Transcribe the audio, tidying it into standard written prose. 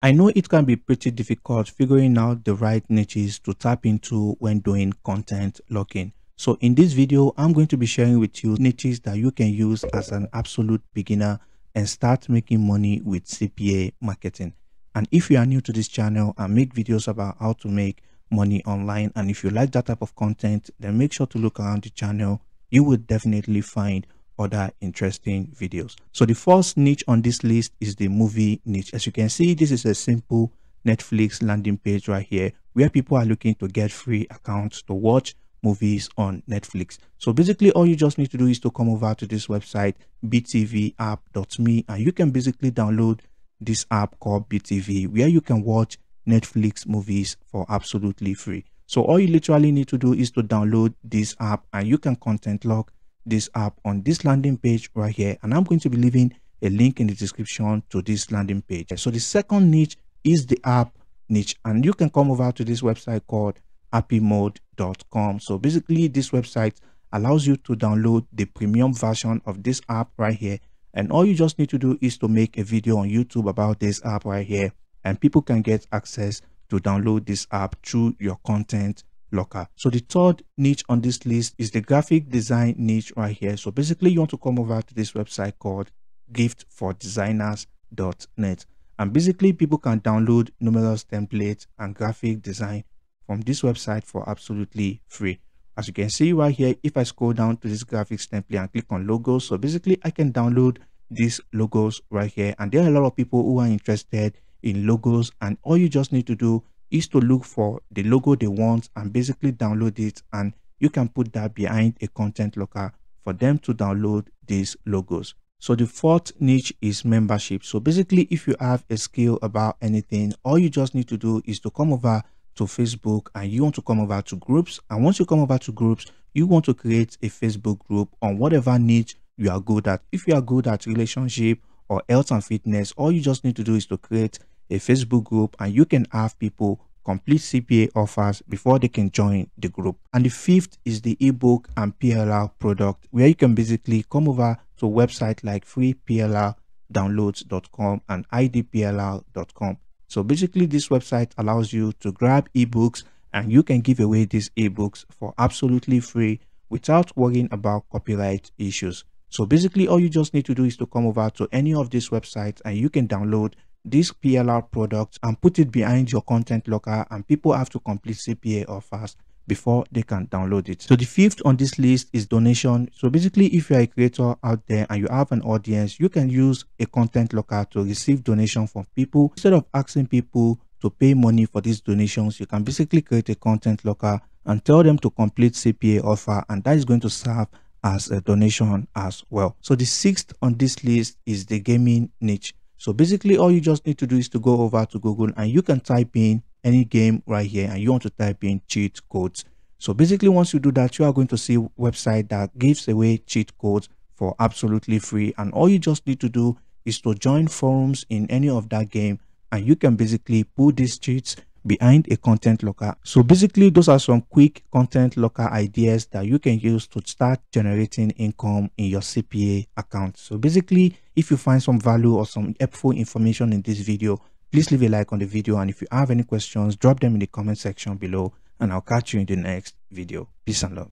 I know it can be pretty difficult figuring out the right niches to tap into when doing content logging. So in this video, I'm going to be sharing with you niches that you can use as an absolute beginner and start making money with CPA marketing. And if you are new to this channel, I make videos about how to make money online. And if you like that type of content, then make sure to look around the channel. You will definitely find other interesting videos. So the first niche on this list is the movie niche. As you can see, this is a simple Netflix landing page right here where people are looking to get free accounts to watch movies on Netflix. So basically all you just need to do is to come over to this website btvapp.me, and you can basically download this app called BTV where you can watch Netflix movies for absolutely free. So all you literally need to do is to download this app, and you can content log this app on this landing page right here, and I'm going to be leaving a link in the description to this landing page. So the second niche is the app niche, and you can come over to this website called happymode.com. So basically this website allows you to download the premium version of this app right here, and all you just need to do is to make a video on YouTube about this app right here, and people can get access to download this app through your content locker. So the third niche on this list is the graphic design niche right here. So basically you want to come over to this website called giftfordesigners.net, and basically people can download numerous templates and graphic design from this website for absolutely free. As you can see right here, if I scroll down to this graphics template and click on logos, so basically I can download these logos right here, and there are a lot of people who are interested in logos, and all you just need to do is to look for the logo they want and basically download it, and you can put that behind a content locker for them to download these logos. So the fourth niche is membership. So basically if you have a skill about anything, all you just need to do is to come over to Facebook, and you want to come over to groups, and once you come over to groups, you want to create a Facebook group on whatever niche you are good at. If you are good at relationship or health and fitness, all you just need to do is to create a Facebook group, and you can have people complete CPA offers before they can join the group. And the fifth is the ebook and PLR product, where you can basically come over to a website like freeplrdownloads.com and idplr.com. So basically this website allows you to grab ebooks, and you can give away these ebooks for absolutely free without worrying about copyright issues. So basically all you just need to do is to come over to any of these websites, and you can download this PLR product and put it behind your content locker, and people have to complete CPA offers before they can download it. So the fifth on this list is donation. So basically if you're a creator out there and you have an audience, you can use a content locker to receive donation from people. Instead of asking people to pay money for these donations, you can basically create a content locker and tell them to complete CPA offer, and that is going to serve as a donation as well. So the sixth on this list is the gaming niche. So basically all you just need to do is to go over to Google, and you can type in any game right here, and you want to type in cheat codes. So basically once you do that, you are going to see a website that gives away cheat codes for absolutely free, and all you just need to do is to join forums in any of that game, and you can basically put these cheats behind a content locker. So basically those are some quick content locker ideas that you can use to start generating income in your CPA account. So basically if you find some value or some helpful information in this video, please leave a like on the video, and if you have any questions, drop them in the comment section below, and I'll catch you in the next video. Peace and love.